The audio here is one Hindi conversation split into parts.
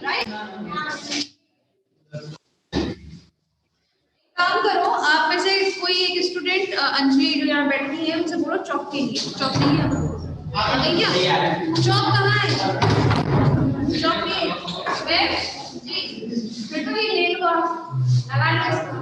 राइट। काम करो, आप में से कोई एक स्टूडेंट अंजलि जो यहाँ बैठी है उनसे बोलो चौक के लिए, चौक नहीं है क्या? चौक कहाँ है? चौक ये बेटा ये ले लो आप, लगा लो।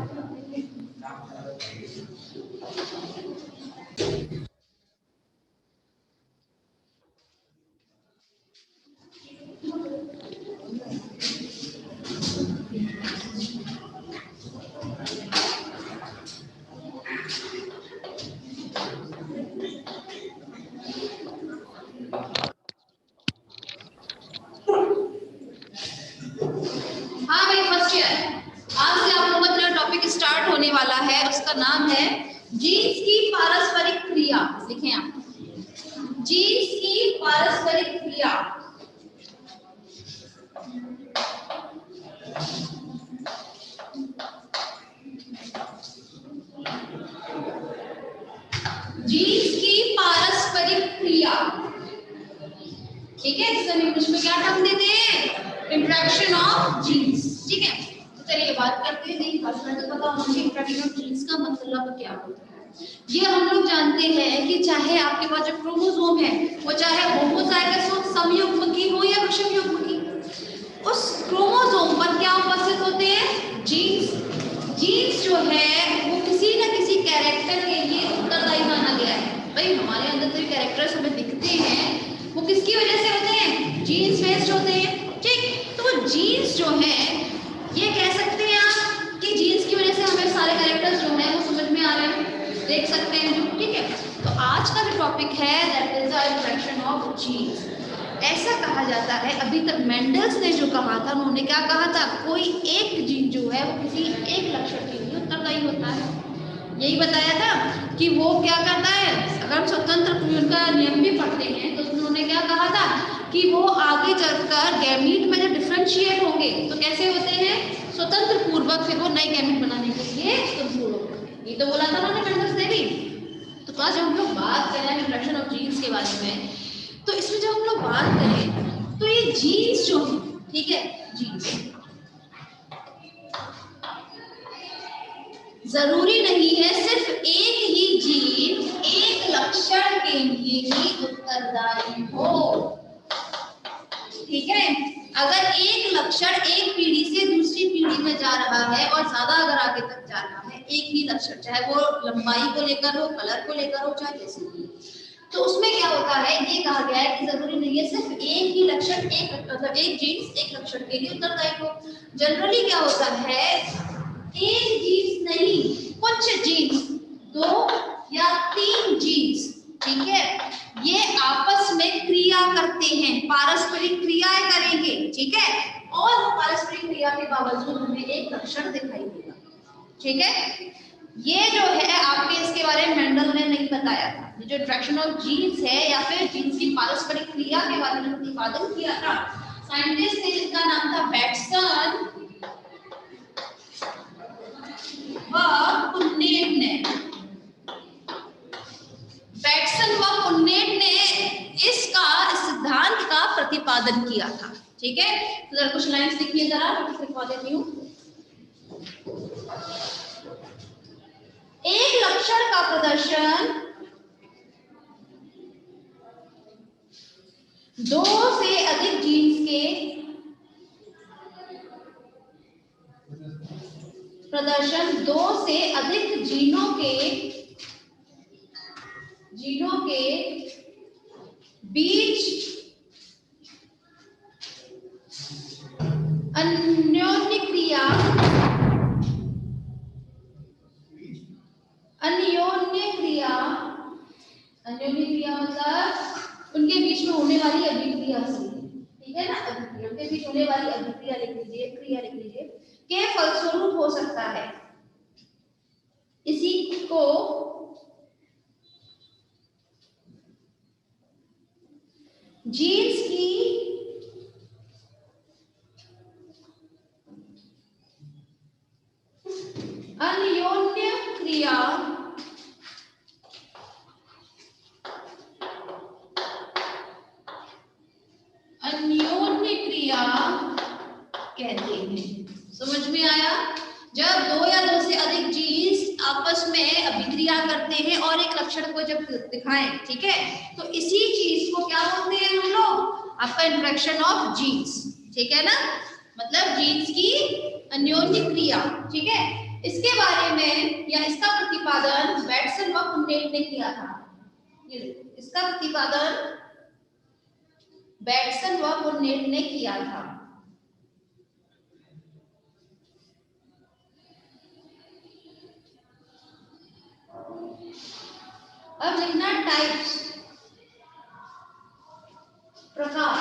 हाँ भाई फर्स्ट ईयर, आज से आप लोगों का टॉपिक स्टार्ट होने वाला है, उसका नाम है जीन्स की पारस्परिक क्रिया। लिखें आप, जीन्स की पारस्परिक क्रिया। जीन्स की पारस्परिक क्रिया, ठीक है। जिसे हम इंग्लिश में क्या टर्म देते हैं? इंट्रैक्शन ऑफ जीन्स, ठीक है। तो चलिए बात करते हैं। नहीं फर्स्ट में तो पता होना चाहिए इंट्रैक्शन ऑफ जीन्स का मतलब क्या होता है। ये हम लोग जानते हैं कि चाहे आपके पास जो क्रोमोसोम है वो चाहे होमोजाइगस हो, समयुग्मकी हो या विषम युग्मकी, उस क्रोमोसोम पर क्या उपस्थित होते हैं? जीन्स। जीन्स जो है वो किसी न किसी कैरेक्टर के लिए उत्तरदायी माना गया है। भाई हमारे अंदर जो कैरेक्टर्स हमें दिखते हैं वो किसकी वजह से होते हैं? जीन्स बेस्ड होते हैं, ठीक। तो वो जीन्स जो है, ये कह सकते हैं आप कि जीन्स की वजह से हमें सारे कैरेक्टर्स जो हैं वो समझ में आ रहे हैं, देख सकते हैं जो, ठीक है। तो आज का जो टॉपिक है that is the interaction of genes. ऐसा कहा जाता है, अभी तक मेंडल्स ने जो कहा था, उन्होंने क्या कहा था? कोई एक जीन जो है वो किसी एक लक्षण के लिए उत्तरदायी होता है। यही बताया था कि वो क्या करता है। अगर हम स्वतंत्र उनका नियम भी पढ़ते हैं तो उन्होंने क्या कहा था कि वो आगे चलकर गैमीट में जो डिफरेंशिएट होंगे तो कैसे होते हैं? स्वतंत्र पूर्वक फिर वो नए गैमीट बनाने के लिए मजबूर होते हैं। ये तो बोला था उन्होंने मेंडल्स ने भी। तो आज हम लोग बात करें इंट्रैक्शन ऑफ जीन्स के बारे में, तो इसमें जब हम लोग बात करें तो ये जीन्स जो है, ठीक है, जीन्स जरूरी नहीं है सिर्फ एक ही जीन एक लक्षण के लिए ही उत्तरदायी हो, ठीक है। अगर एक लक्षण एक पीढ़ी से दूसरी पीढ़ी में जा रहा है और ज्यादा अगर आगे तक जा रहा है, एक ही लक्षण, चाहे वो लंबाई को लेकर हो, कलर को लेकर हो, चाहे कैसे भी, तो उसमें क्या होता है? ये कहा गया है कि जरूरी नहीं है सिर्फ एक ही लक्षण एक मतलब एक जीन्स एक लक्षण के लिए उत्तरदायी हो। जनरली क्या होता है, एक जीन्स नहीं, कुछ जीन्स, 2 या 3 जीन्स, ठीक है, ये आपस में क्रिया करते हैं, पारस्परिक क्रियाएं करेंगे, ठीक है। और वो पारस्परिक क्रिया के बावजूद हमें एक लक्षण दिखाई देगा, ठीक है। ये जो है आपके इसके बारे में मेंडल ने नहीं बताया था। ये जो इंट्रैक्शन ऑफ जीन्स है या फिर जीन्स की पारस्परिक क्रिया के बारे में प्रतिपादन किया था साइंटिस्ट ने, जिनका नाम था बैटसन व पुन्नेट ने। बैटसन व पुन्नेट ने इसका सिद्धांत का प्रतिपादन किया था, ठीक है। तो जरा कुछ लाइंस लिखिए, जरा लिखवा देती हूँ। एक लक्षण का प्रदर्शन 2 से अधिक जीन्स के प्रदर्शन 2 से अधिक जीनों के बीच अन्योन्य क्रिया मतलब उनके बीच में होने वाली अभिक्रिया से, ठीक है ना, अभिक्रिया, उनके बीच होने वाली अभिक्रिया लिख लीजिए, क्रिया लिख लीजिए, के फलस्वरूप हो सकता है। इसी को जीन्स की अन्योन्य क्रिया कहते हैं। समझ में आया? जब दो या दो से अधिक जीन्स आपस में अभिक्रिया करते हैं और एक लक्षण को जब दिखाएं, ठीक है, तो इसी चीज को क्या बोलते हैं हम लोग? आपका इंटरेक्शन ऑफ जीन्स, ठीक है ना, मतलब जीन्स की अन्योन्य क्रिया, ठीक है। इसके बारे में या इसका प्रतिपादन बैटसन व पुन्नेट ने किया था। इसका प्रतिपादन बैटसन व पुन्नेट ने किया था। अब लिखना टाइप्स, प्रकार,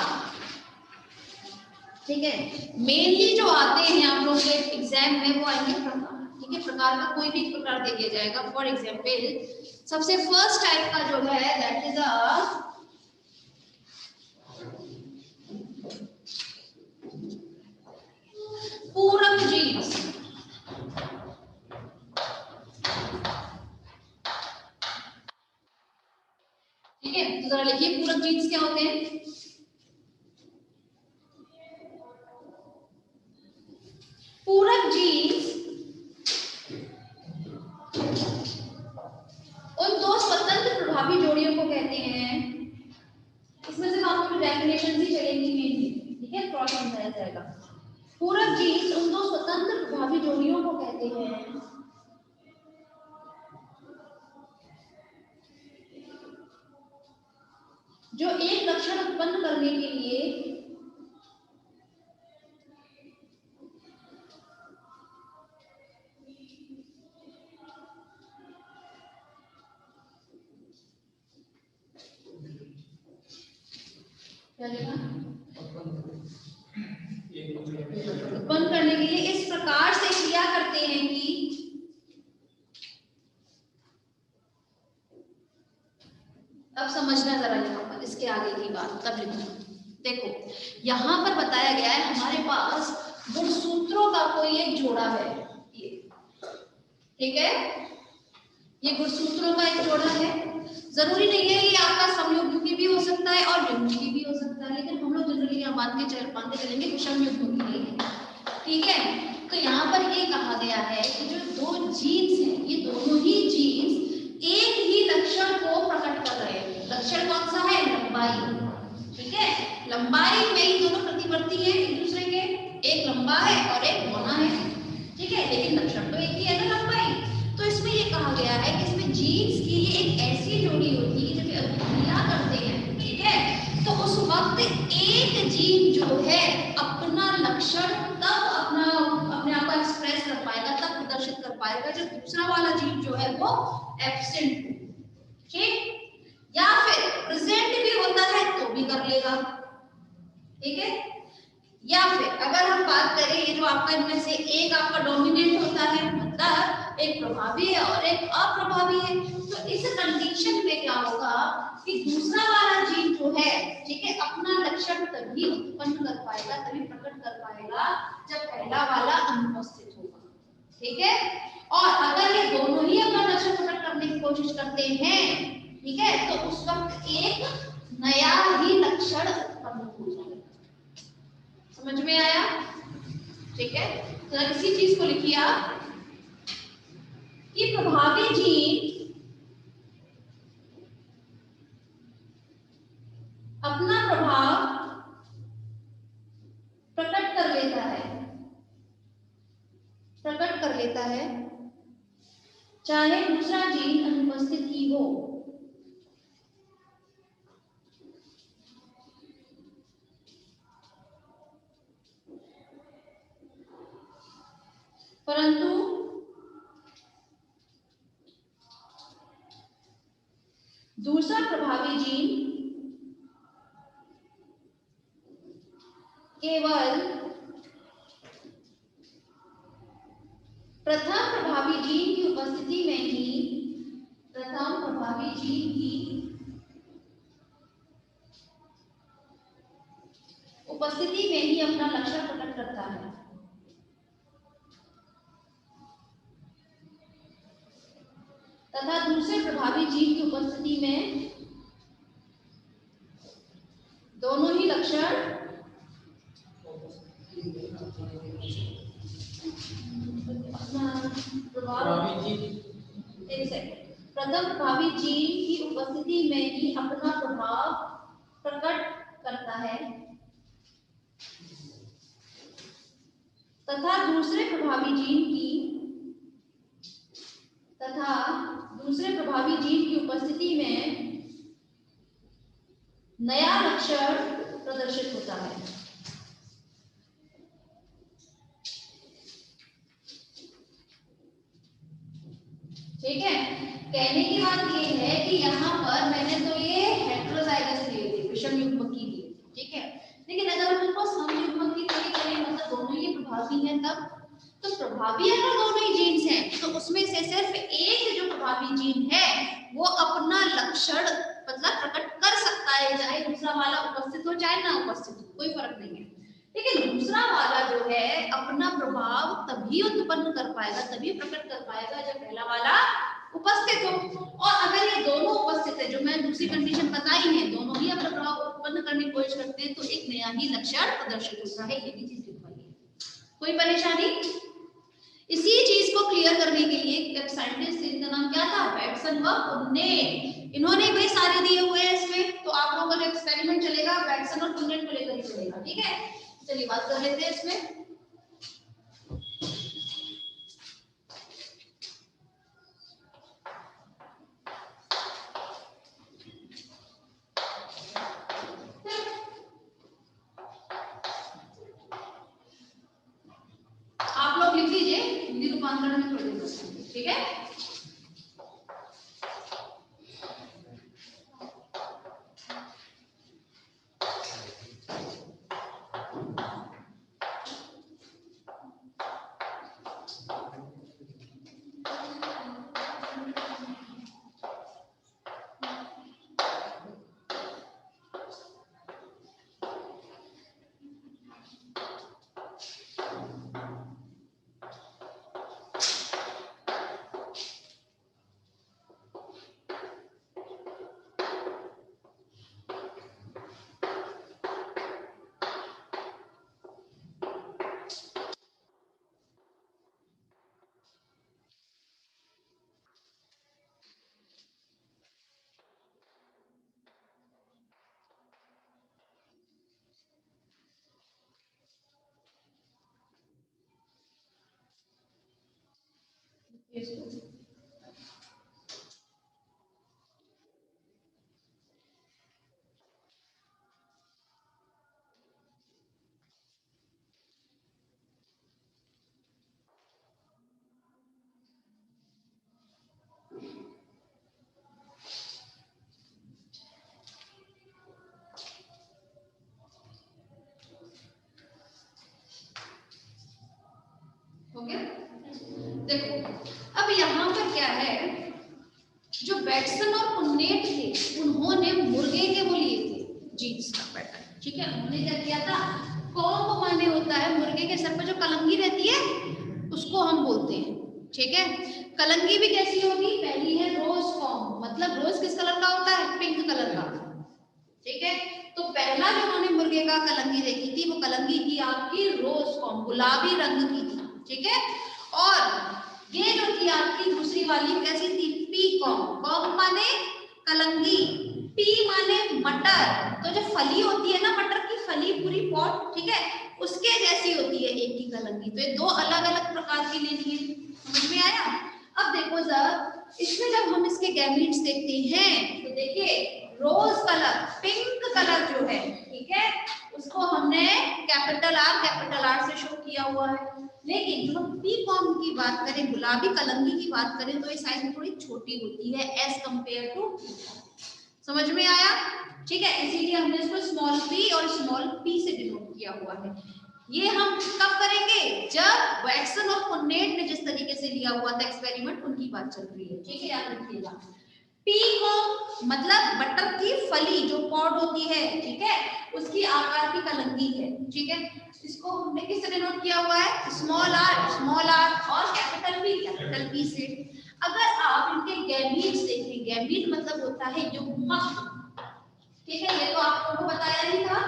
ठीक है। मेनली जो आते हैं आप लोग के एग्जाम में वो आएंगे प्रकार, ठीक है। प्रकार का कोई भी प्रकार दे दिया जाएगा। फॉर एग्जाम्पल सबसे फर्स्ट टाइप का जो है दैट इज अ पूरक जीन्स, ठीक है। तो जरा लिखिए पूरक जीन्स क्या होते हैं। पूरक जीन्स उन दो स्वतंत्र प्रभावी जोड़ियों को कहते हैं। इसमें से आपको डेफिनेशन ही चलेंगी मेनली, ठीक है, क्रॉस समझाया जाएगा। पूरक जीन्स उन दो स्वतंत्र प्रभावी जोड़ियों को कहते हैं जो एक लक्षण उत्पन्न करने के लिए उत्पन्न करने के लिए इस प्रकार से क्रिया करते हैं कि अब समझना जरा यहाँ पर इसके आगे की बात तब लिखना। देखो यहाँ पर बताया गया है हमारे पास गुणसूत्रों का कोई एक जोड़ा है, ये ठीक है, ये गुणसूत्रों का एक जोड़ा है। जरूरी नहीं है ये आपका समयुग्म भी हो सकता है और युग्म भी हो सकता है, लेकिन हम लोग जनरली यहाँ मानते चलेंगे विषम युग्म के लिए, ठीक है। तो यहाँ पर ये कहा गया है कि जो दो जीन्स हैं ये दोनों ही जीन्स एक ही लक्षण को प्रकट कर रहे हैं। लक्षण कौन सा है? लंबाई, ठीक है। लंबाई में ही दोनों प्रतिवर्ती हैं एक दूसरे के, एक लंबा है और एक बौना है, ठीक है, लेकिन लक्षण तो एक ही है ना, लंबाई। तो इसमें ये कहा गया है कि इसमें जीन्स की ये एक ऐसी जोड़ी होती है जब अभिक्रिया करते हैं, ठीक है, तो उस वक्त एक जीन जो है अपना लक्षण तब अपने आप को एक्सप्रेस कर पाएगा, तब प्रदर्शित कर पाएगा जब दूसरा वाला जीन जो है वो एब्सेंट हो, ठीक, या फिर प्रेजेंट भी होता है तो भी कर लेगा, ठीक है। या फिर अगर हम बात करें ये जो आपका इनमें से एक आपका डोमिनेंट होता है, मतलब एक प्रभावी है और एक अप्रभावी है, तो इस कंडीशन में क्या होगा कि दूसरा वाला जीन जो है, ठीक है, अपना लक्षण तभी उत्पन्न कर पाएगा, तभी प्रकट कर पाएगा जब पहला वाला अनुपस्थित होगा, ठीक है। और अगर ये दोनों ही अपना लक्षण प्रकट करने की कोशिश करते हैं, ठीक है, तो उस वक्त एक नया ही लक्षण उत्पन्न हो जाएगा। समझ में आया? ठीक है, तो इसी चीज को लिखिए आप कि प्रभावी जीन अपना प्रभाव प्रकट कर लेता है चाहे दूसरा जीन अनुपस्थित ही हो। परंतु दूसरा प्रभावी जीन केवल प्रथम प्रभावी जीन की उपस्थिति में ही अपना लक्षण प्रकट करता है। तथा दूसरे प्रभावी जीन की उपस्थिति में दोनों ही लक्षण प्रथम प्रभावी जीन की उपस्थिति में ही अपना प्रभाव प्रकट करता है तथा दूसरे प्रभावी जीन की उपस्थिति में नया लक्षण प्रदर्शित होता है। ठीक है, कहने की बात ये है कि यहाँ पर मैंने तो ये हेटेरोजाइगस लिए थे, विषम युग्मकी लिए, ठीक है, लेकिन अगर हम इसको समयुग्मकी करें मतलब दोनों ही प्रभावी हैं तब, तो प्रभावी अगर दोनों ही जीन्स हैं तो उसमें से सिर्फ एक जो प्रभावी जीन है वो अपना लक्षण मतलब प्रकट कर सकता है, चाहे दूसरा वाला उपस्थित हो चाहे ना उपस्थित हो, कोई फर्क नहीं है। लेकिन दूसरा वाला जो है अपना प्रभाव तभी उत्पन्न कर पाएगा, तभी प्रकट कर पाएगा जब पहला वाला उपस्थित हो। और अगर ये दोनों उपस्थित है, जो मैं दूसरी कंडीशन बताई है, दोनों ही अपना प्रभाव उत्पन्न करने की कोशिश करते हैं, तो एक नया ही लक्षण प्रदर्शित होता है। ये भी चीज लिखवाई है, कोई परेशानी? इसी चीज को क्लियर करने के लिए एक साइंटिस्ट, इनका नाम क्या था, बैटसन व पुन्नेट, इन्होंने भाई सारे दिए हुए हैं इसमें, तो आप लोगों का जो एक्सपेरिमेंट चलेगा बैटसन और पुन्नेट को लेकर ही चलेगा। ठीक है, चलिए बात कर लेते हैं इसमें। आप लोग लिख लीजिए, हिंदी रूपांतरण में थोड़ी देर, ठीक है। देखो अब यहाँ पर क्या है, जो बैटसन और पुन्नेट थे उन्होंने मुर्गे के वो लिए थे जीन्स का पैटर्न, ठीक है। उन्होंने क्या किया था, कॉम्ब माने होता है मुर्गे के सर पर जो कलंगी रहती है उसको हम बोलते हैं, ठीक है। कलंगी भी कैसी होगी, पहली है रोज कॉम्ब, मतलब रोज किस कलर का होता है, पिंक कलर का, ठीक है। तो पहला जो उन्होंने मुर्गे का कलंगी देखी थी वो कलंगी थी आपकी रोज कॉम्ब, गुलाबी रंग की थी, ठीक है। और ये जो थी आपकी दूसरी वाली कैसी थी, पी कॉम्ब, कॉम्ब माने कलंगी, पी माने मटर, तो जो फली होती है ना मटर की फली पूरी पॉट, ठीक है, उसके जैसी होती है एक की कलंगी। तो ये दो अलग अलग प्रकार की लेनी है, समझ में आया। अब देखो जरा इसमें जब हम इसके गैमीट्स देखते हैं तो देखिए रोज कलर पिंक कलर जो है, ठीक है, उसको हमने कैपिटल आर से शो किया हुआ है। लेकिन जो हम पी कॉम्ब की बात करें, गुलाबी कलंगी की बात करें, तो ये साइज में थोड़ी छोटी होती है एज कंपेयर टू, समझ में आया, ठीक है। इसीलिए हमने इसको स्मॉल पी और स्मॉल पी से डिनोट किया हुआ है। ये हम कब करेंगे, जब बैटसन और पुन्नेट ने जिस तरीके से लिया हुआ था एक्सपेरिमेंट, उनकी बात चल रही है, ठीक है, याद रखिएगा। पी को मतलब बटर की फली जो पॉड होती है, ठीक है, उसकी आकार की कलंगी है, ठीक है। इसको हमने किससे डिनोट किया हुआ है, स्मॉल आर और कैपिटल पी से। अगर आप इनके गैमीट्स देखें, गैमीट मतलब होता है युग्मक, ठीक है, ये तो आप लोगों को बताया नहीं था,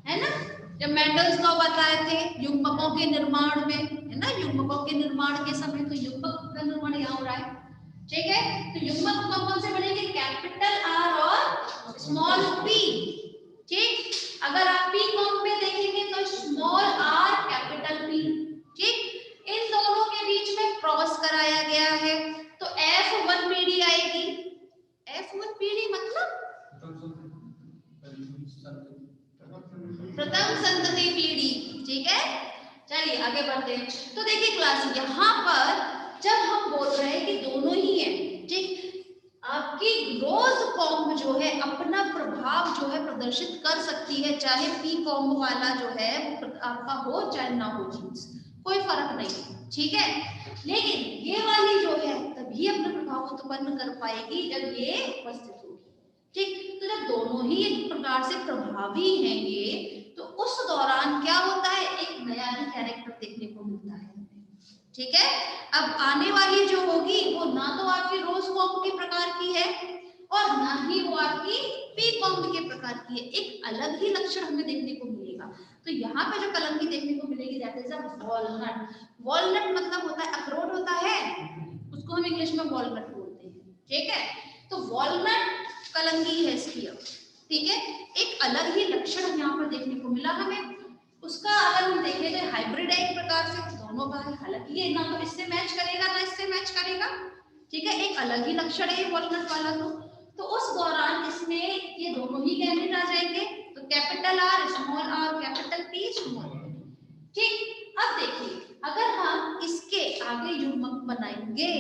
है ना, जब मेंडल्स लॉ बताए थे युग्मकों के निर्माण में, है ना, युग्मकों के निर्माण के समय, तो युग्मक का निर्माण यहाँ हो रहा है, ठीक है। तो युग्मक कौन से बनेंगे, कैपिटल आर और स्मॉल पी, ठीक। अगर आप पी कॉम में देखेंगे तो स्मॉल आर कैपिटल पी, ठीक। इन दोनों के बीच में क्रॉस कराया गया है, तो F1 पीढ़ी आएगी। F1 पीढ़ी मतलब प्रथम संतति पीढ़ी, ठीक है। चलिए आगे बढ़ते हैं। तो देखिए क्लास, यहाँ पर जब हम बोल रहे हैं कि दोनों ही है, ठीक, आपकी रोज कॉम्ब जो है अपना प्रभाव जो है प्रदर्शित कर सकती है, चाहे पी कॉम्ब वाला जो है वो आपका हो चाहे ना हो जीन्स, कोई फर्क नहीं, ठीक है। लेकिन ये वाली जो है तभी अपना प्रभाव उत्पन्न कर पाएगी जब ये उपस्थित होगी, ठीक। तो जब दोनों ही एक प्रकार से प्रभावी हैं ये, तो उस दौरान क्या होता है, एक नया ही कैरेक्टर देखने को मिलता है, ठीक है। अब आने वाली जो होगी वो ना तो आपकी रोज कॉम्ब के प्रकार की है और ना ही वो आपकी पी कॉम्ब के प्रकार की है, एक अलग ही लक्षण हमें देखने को मिलेगा। तो यहाँ पे जो कलंकी देखने को मिलेगी that is a walnut. Walnut मतलब होता है अखरोट होता है, उसको हम इंग्लिश में वॉलनट बोलते हैं, ठीक है। तो वॉलनट कलंकी है इसकी, ठीक है। एक अलग ही लक्षण यहाँ पर देखने को मिला हमें। उसका अगर हम देखें तो हाइब्रिड है एक प्रकार से, दोनों का है, हालांकि ये ना तो इससे मैच करेगा ना इससे मैच करेगा, ठीक है। एक अलग ही लक्षण है ये वॉलनट वाला। तो उस दौरान इसमें ये दोनों ही कैंडिडेट आ जाएंगे, तो capital R small R capital P small, ठीक। अब देखिए अगर हम इसके आगे युग्मक बनाएंगे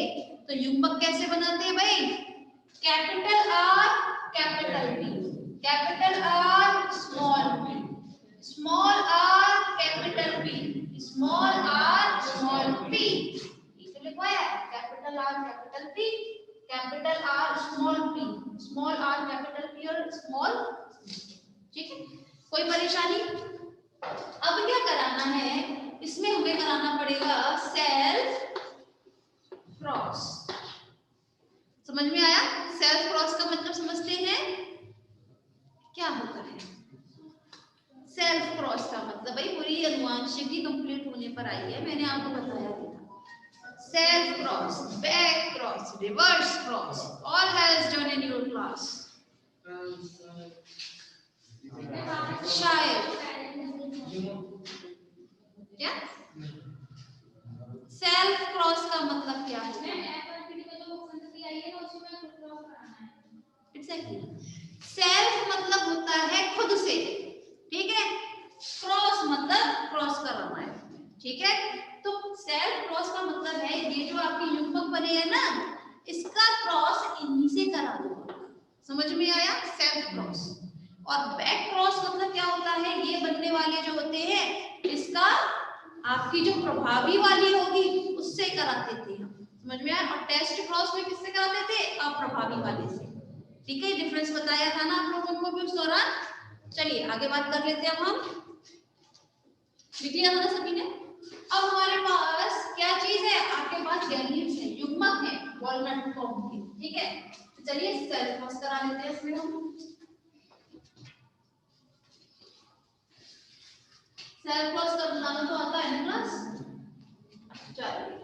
तो युग्मक कैसे बनाते हैं भाई, capital R capital P, capital R small P, small R capital P, small R small P, ये तो लिखवाया है, capital R capital P, capital R small P, small R capital P और स्मॉल, ठीक है। कोई परेशानी? अब क्या कराना है, इसमें हमें कराना पड़ेगा सेल्फ क्रॉस। समझ में आया? सेल्फ क्रॉस का मतलब समझते हैं क्या होता है? सेल्फ क्रॉस का मतलब भाई पूरी अनुवांशिकी कंप्लीट होने पर आई है, मैंने आपको बताया था। Self cross, back cross, reverse cross, all has done in your class. शायद क्या सेल्फ क्रॉस का मतलब क्या है? एग्जैक्टली, सेल्फ मतलब होता है खुद से, ठीक है। क्रॉस मतलब क्रॉस कराना है, ठीक है। तो सेल्फ क्रॉस का मतलब है ये जो आपकी युग्मक बने है ना, इसका क्रॉस इन्हीं से करा दो। समझ में आया? Self cross. और बैक क्रॉस मतलब क्या होता है, ये बनने वाले जो होते हैं इसका आपकी जो प्रभावी वाली होगी उससे कराते थे हम, समझ में आया? और टेस्ट क्रॉस में किससे कराते थे? अप्रभावी वाले से, ठीक है। डिफरेंस बताया था ना आप लोगों को भी उस दौरान। चलिए आगे बात कर लेते हैं। अब हम लिख लिया था सभी ने। अब हमारे पास क्या चीज है, आपके पास गैलीड्स है, युग्मक है वॉलनट फॉर्म के, ठीक है। तो चलिए सेल्फ क्रॉस करा लेते हैं इसमें हम। सेल्फ क्रॉस का बनाना तो आता है ना क्लास? चलिए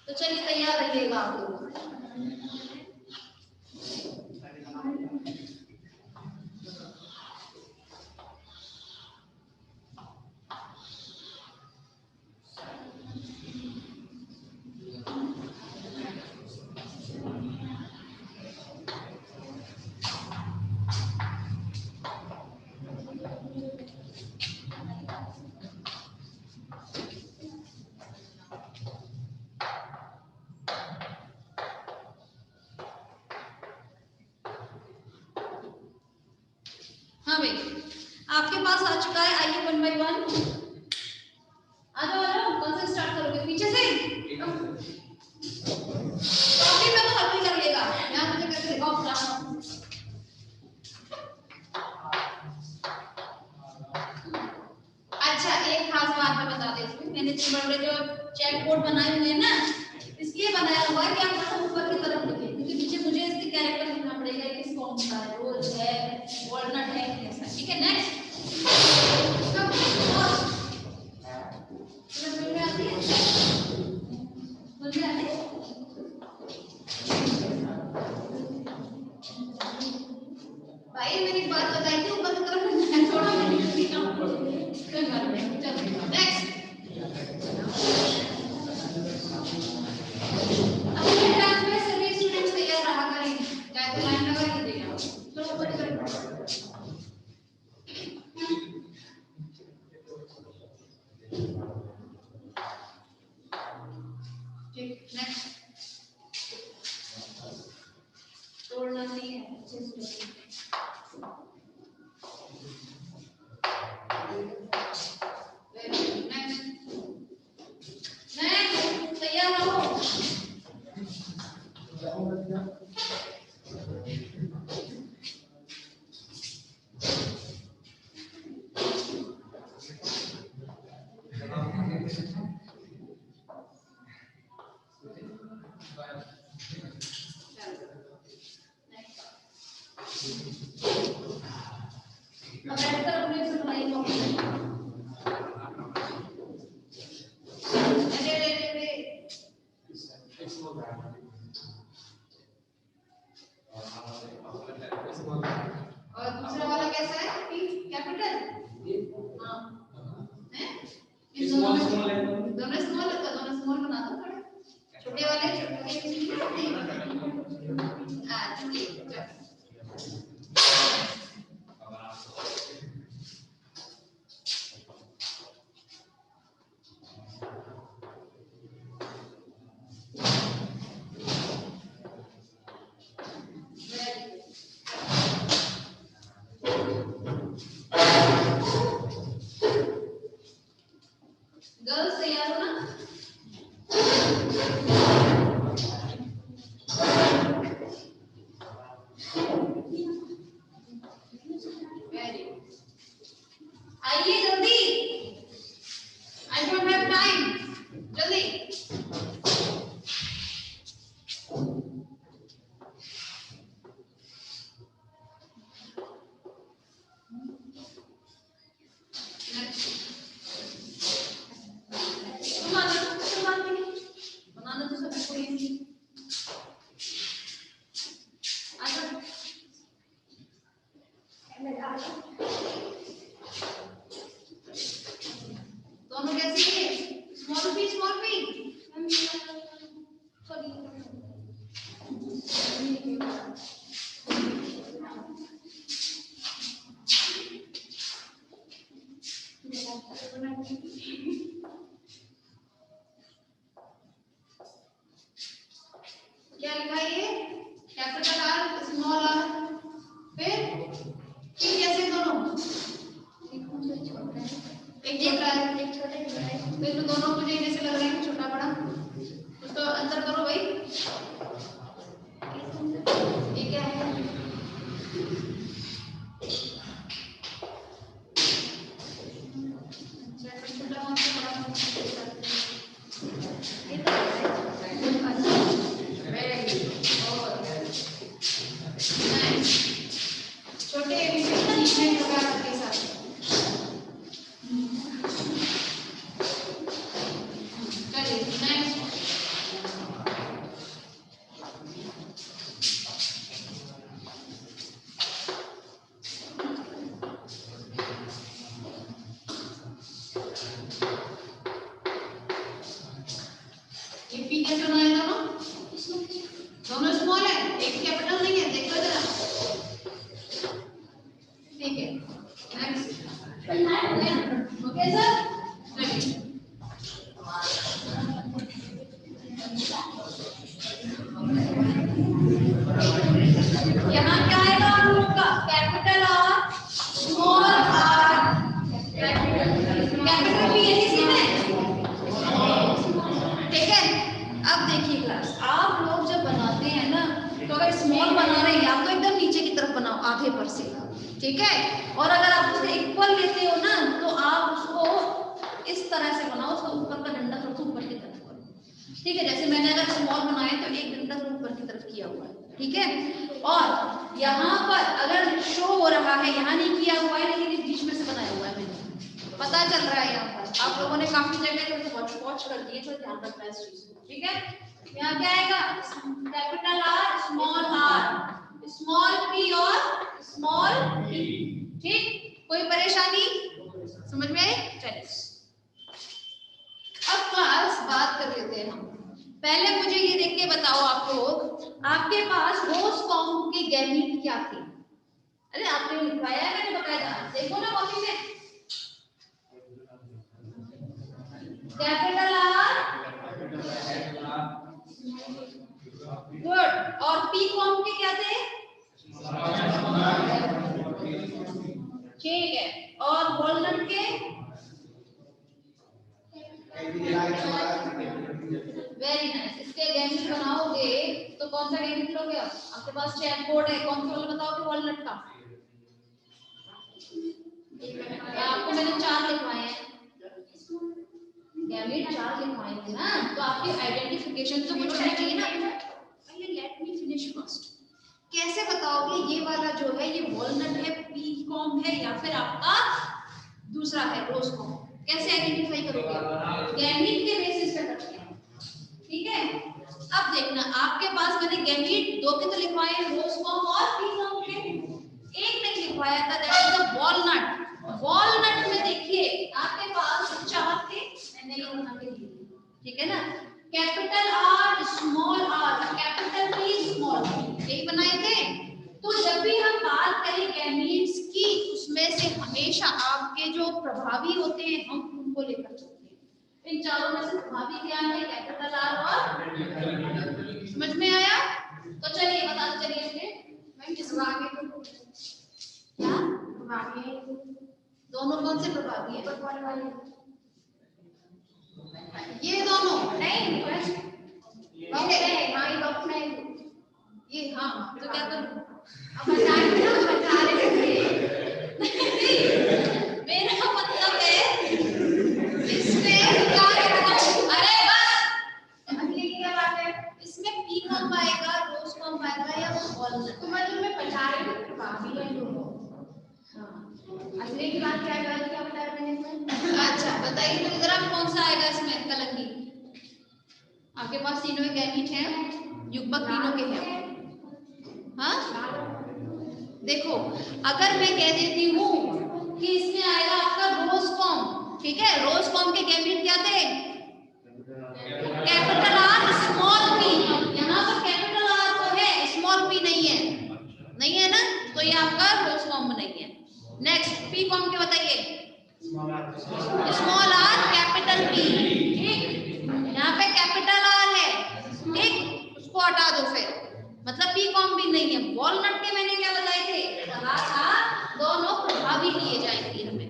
तो चलिए तैयार रहिएगा आप लोग। हाँ भाई आपके पास आ चुका है, आइए 1 by 1 आ जाओ। कौन से स्टार्ट करोगे, पीछे से? कॉपी में तो हर कोई कर लेगा, यहाँ मुझे करके दिखाओ पूरा। अच्छा एक खास बात मैं बता देती हूँ, मैंने इतने बड़े जो चेक बोर्ड बनाए हुए हैं ना, इसलिए बनाया हुआ है कि आप सब ऊपर की तरफ लिखें, क्योंकि नीचे मुझे इसके कैरेक्टर लिखना पड़ेगा, किस कौन सा है, रोज है, वॉलनट है, कैसा, ठीक है। नेक्स्ट भाई मैंने एक बात बताई थी, ऊपर की तरफ थोड़ा मैंने नेक्स्ट अपने क्लास में सभी स्टूडेंट्स तैयार रहा करेंगे, चाहे तो लाइन लगा के देगा थोड़ा ऊपर ठीक। नेक्स्ट तोड़ना नहीं है, अच्छे से तैयार रहो। और दूसरा वाला कैसा है? कैपिटल। हाँ है दोनों स्मॉल लगता, दोनों स्मॉल बना दो थोड़े छोटे वाले गर्ल्स तैयार हो ना? आइए जल्दी, आई डोंट हैव टाइम, जल्दी। बनाना तो सभी को ही दोनों कैसे हैं? स्मॉल पी सॉरी क्या लिखा है ये? कैपिटल आर स्मॉल आर, फिर कैसे दोनों एक छोटा है एक छोटा है, फिर तो दोनों मुझे जैसे लग रहा है छोटा बड़ा, तो अंतर करो भाई, ये क्या है? छोटे प्रकार के साथ ये पी कैसे बनाए दोनों स्मॉल है, एक कैपिटल नहीं है, देखो जरा, ठीक है। Next okay sir, ready. यहाँ क्या आएगा हम लोग का? Capital R small R, capital P है किसी में, ठीक है। अब देखिए क्लास, आप लोग जब बनाते हैं ना, तो अगर स्मॉल बना रहे हैं या तो एकदम नीचे की तरफ बनाओ आधे पर से, ठीक है, और अगर आप उससे इक्वल लेते हो ना, तो आप उसको इस तरह से बनाओ, उसका ऊपर का डंडा थोड़ा ऊपर की तरफ करो, ठीक है। जैसे मैंने अगर स्मॉल बनाए तो एक डंडा ऊपर की तरफ किया हुआ है, ठीक है। और यहाँ पर अगर शो हो रहा है, यहाँ नहीं किया हुआ है लेकिन बीच में से बनाया हुआ है मैंने, पता चल रहा है यहाँ पर आप लोगों ने काफी जगह तो वॉच कर दिए, तो ध्यान रखना है इस चीज को, ठीक है। यहाँ क्या आएगा? Capital R small R, small P और स्मॉल पी। ठीक, कोई परेशानी समझ में आई? चलिए अब क्लास बात कर लेते हैं हम। पहले मुझे ये देख के बताओ आप लोग, आपके पास रोज फॉर्म के गैमीट क्या थे? अरे आपने लिखवाया है, मैंने बताया था, देखो ना कॉपी में। Capital R, good. और पी फॉर्म के क्या थे? ठीक है, और वॉलनट के? Very nice. इसके गैमीट बनाओगे तो कौन सा गैमीट लोगे आप? आपके पास चैट बोर्ड है, कौन सा वाला बताओगे वॉलनट का? आपको मैंने 4 लिखवाए हैं, गैमीट 4 लिखवाए थे ना, तो आपकी आइडेंटिफिकेशन तो कुछ होनी चाहिए ना। पहले लेट मी फिनिश फर्स्ट। कैसे बताओगे ये वाला जो है ये वॉलनट है, पी कॉम है, या फिर आपका दूसरा है रोज कॉम? कैसे आइडेंटिफाई करोगे? गैमीट के बेसिस पे करते हैं, ठीक है। अब देखना, आपके पास मैंने गैमीट 2 के तो लिखवाए हैं, रोज कॉम और पी कॉम के। एक नहीं लिखवाया था, that is the walnut. Walnut में देखिए आपके पास 4 थे, मैंने ये बना के दिए, ठीक है ना। Capital R, small R, capital P, small P, यही बनाए थे। तो जब भी हम बात करें गैमीट्स की, उसमें से हमेशा आपके जो प्रभावी होते हैं हम उनको लेकर चलते हैं। इन चारों में से प्रभावी क्या है? कैपिटल आर और, समझ में आया? तो चलिए बताते चलिए मैम, किस आगे क्या प्रभावी है? दोनों कौन से प्रभावी है? ये दोनों नहीं, ये हाँ, तो क्या करूं? अब बता रहे मेरा मतलब है इसमें क्या है? अरे बस अगली क्या बात है, इसमें पी कॉम आएगा, रोज कॉम आएगा, या वॉलनट? तो मतलब मैं बता रही हूँ प्रभावी है दोनों। अगली की बात क्या है, क्या बता रहे हैं? अच्छा बताइए तो जरा, कौन सा आएगा इसमें कलंगी? आपके पास तीनों गैमीट हैं, युग्मक तीनों के हैं। हाँ देखो, अगर मैं कह देती हूँ कि इसमें आएगा आपका रोज कॉम, ठीक है, रोज कॉम के गैमीट क्या थे? Capital R, small P. यहाँ पर कैपिटल आर तो है, स्मॉल पी नहीं है, नहीं है ना, तो ये आपका रोज कॉम नहीं है। नेक्स्ट पी कॉम के बताइए। स्मॉल आर, कैपिटल पी, ठीक। यहाँ पे कैपिटल आर है, ठीक, उसको हटा दो फिर, मतलब पी कॉम भी नहीं है। वॉलनट के मैंने क्या बताए थे? कहा था दोनों प्रभावी लिए जाएंगे हमें,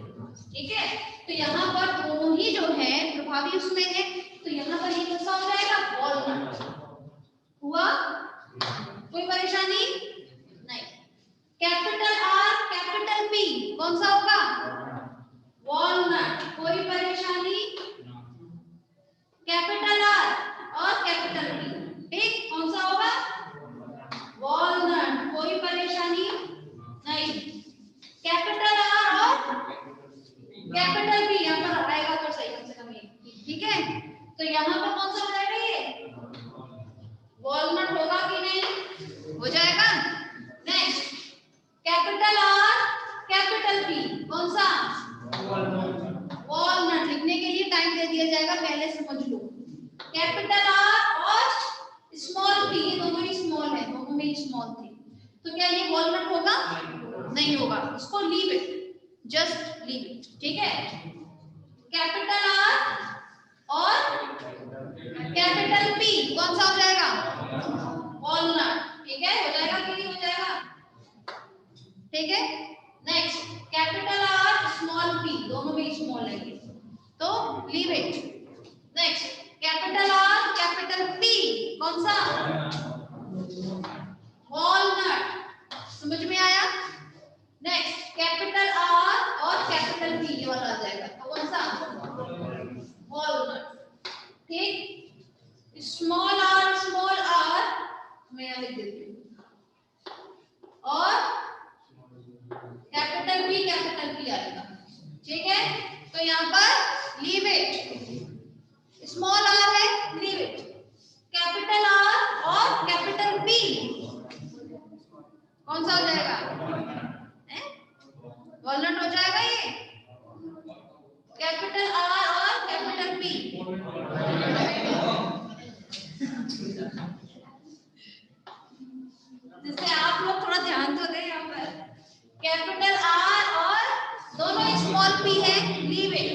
ठीक है। तो यहाँ पर दोनों ही जो है प्रभावी उसमें है, तो यहाँ पर ये कौन सा हो जाएगा? वॉलनट हुआ। कोई परेशानी नहीं। कैपिटल आर, कैपिटल पी, कौन सा होगा? वॉलनट। कोई परेशानी? कैपिटल आर और कैपिटल पी, ठीक, कौन सा होगा? वॉलनट। कोई परेशानी नहीं। कैपिटल आर और कैपिटल पी यहाँ पर आएगा तो सही, कम से कम एक, ठीक है। तो यहाँ पर कौन सा हो जाएगा? ये वॉलनट होगा कि नहीं? हो जाएगा। Next capital R, capital P, कौन सा? वॉलनट। लिखने के लिए टाइम दे दिया जाएगा, पहले समझ लो। कैपिटल आर और स्मॉल पी, ये दोनों ही स्मॉल है, दोनों में ही स्मॉल थे, तो क्या ये वॉलनट होगा? नहीं होगा, इसको leave it, just leave it, ठीक है। कैपिटल आर और कैपिटल पी कौन सा हो जाएगा? वॉलनट, ठीक है। हो जाएगा कि नहीं हो जाएगा? ठीक है। Next capital R, small P, दोनों में स्मॉल है, तो leave it. Next capital R, capital P, कौन सा? वॉलनट। समझ में आया? नेक्स्ट कैपिटल आर और कैपिटल पी, ये वाला आ जाएगा, तो कौन सा? वॉलनट, ठीक। स्मॉल आर मैं यहाँ लिख देती हूँ, और कैपिटल पी आएगा, ठीक है। तो यहाँ पर लीव इट, स्मॉल आर है, लीव इट, कैपिटल आर और कैपिटल पी, जिससे आप लोग थोड़ा ध्यान तो दें यहाँ पर। कैपिटल आर और दोनों स्मॉल पी है, लीव इट।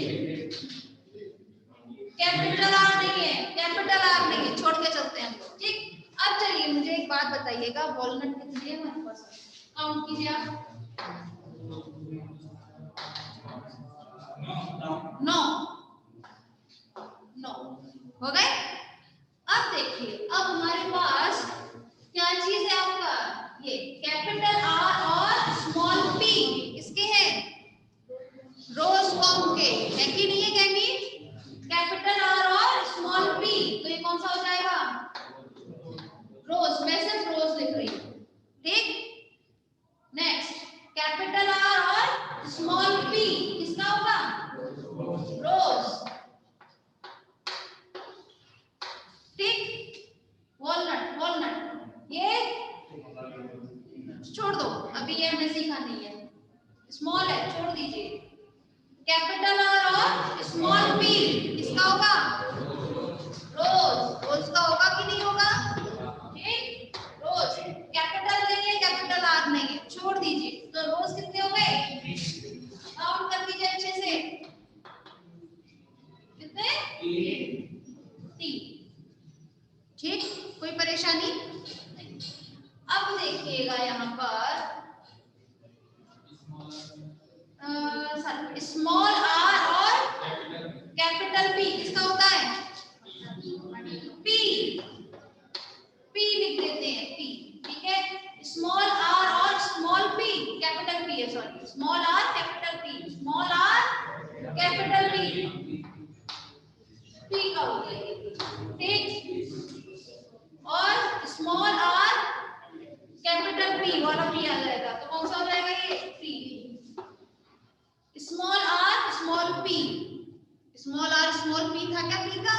कैपिटल आर नहीं है, कैपिटल आर नहीं है, छोड़ के चलते हैं हम लोग, ठीक। अब चलिए मुझे एक बात बताइएगा, वॉलनट कितनी है हमारे पास? काउंट कीजिए आप। 9 हो गए। अब देखिए, अब हमारे पास क्या चीज है आपका, ये कैपिटल आर और स्मॉल पी किसके हैं? रोज फॉर्म के है कि नहीं है? कैंडी, कैपिटल आर और स्मॉल पी, तो ये कौन सा हो जाएगा? रोज। मैं सिर्फ रोज लिख रही हूँ, ठीक। नेक्स्ट, कैपिटल आर और स्मॉल पी किसका होगा? रोज, ठीक। वॉलनट, वॉलनट ये छोड़ दो, अभी ये हमने सीखा नहीं है, स्मॉल है, छोड़ दीजिए। कैपिटल आर और स्मॉल पी किसका होगा? रोज। रोज का होगा कि नहीं होगा? ठीक, रोज। कैपिटल नहीं है, कैपिटल आर नहीं है, छोड़ दीजिए। तो रोज कितने हो गए? काउंट कर दीजिए अच्छे से, कितने? 3, ठीक। कोई परेशानी नहीं। अब देखिएगा यहाँ पर स्मॉल आर और कैपिटल पी किसका होता है? पी, पी लिख देते हैं, पी, ठीक है। स्मॉल आर और स्मॉल पी, कैपिटल पी है, sorry, small R capital P, small R capital P, P का हो गया, ठीक। और स्मॉल आर कैपिटल पी वाला पी आ जाएगा, तो कौन सा हो जाएगा ये? P. Small R small P, small R small P था क्या? पी का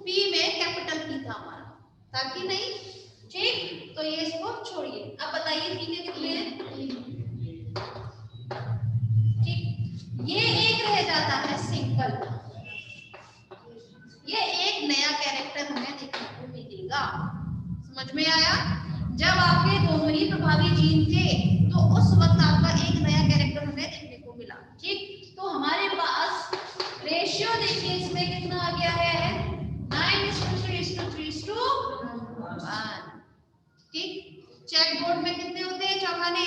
पी में कैपिटल पी था हमारा, था कि नहीं? ठीक, तो ये इसको छोड़िए। अब बताइए पी के कितने हैं? ठीक, ये एक रह जाता है सिंपल, ये एक नया कैरेक्टर हमें देखने को मिलेगा। समझ में आया? जब आपके दोनों ही प्रभावी जीन थे तो उस वक्त आपका एक नया कैरेक्टर हमें देखने को मिला, ठीक। तो हमारे पास रेशियो देखिए इसमें कितना आ गया है? 9:3:3:1, ठीक। चेक बोर्ड में कितने होते हैं चौखाने?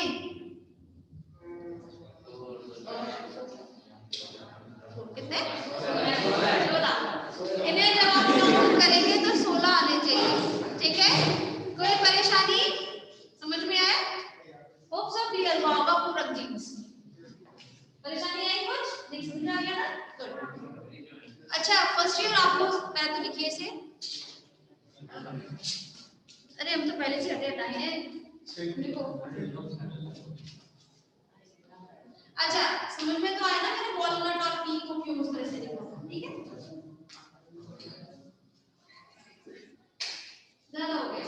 कितने? 16। इन्हें जब आप काउंट करेंगे तो 16 आने चाहिए, ठीक है। कोई परेशानी? समझ में आया? होप सब क्लियर हुआ होगा पूरक जीन्स। परेशानी आई कुछ? नहीं समझ में आ गया ना? गुड। अच्छा, फर्स्ट ईयर आप लोग पहले तो लिखिए इसे। अरे हम तो पहले से हटे हैं, लिखो। अच्छा, समझ में तो आया ना मैंने वॉलनट और पी को क्यों उस तरह से लिखा, ठीक है। ज्यादा हो गया।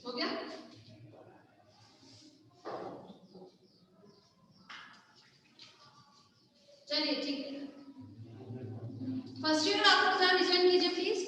हो गया? चलिए ठीक है। फर्स्ट ईयर आप लोग जरा डिजाइन कीजिए प्लीज।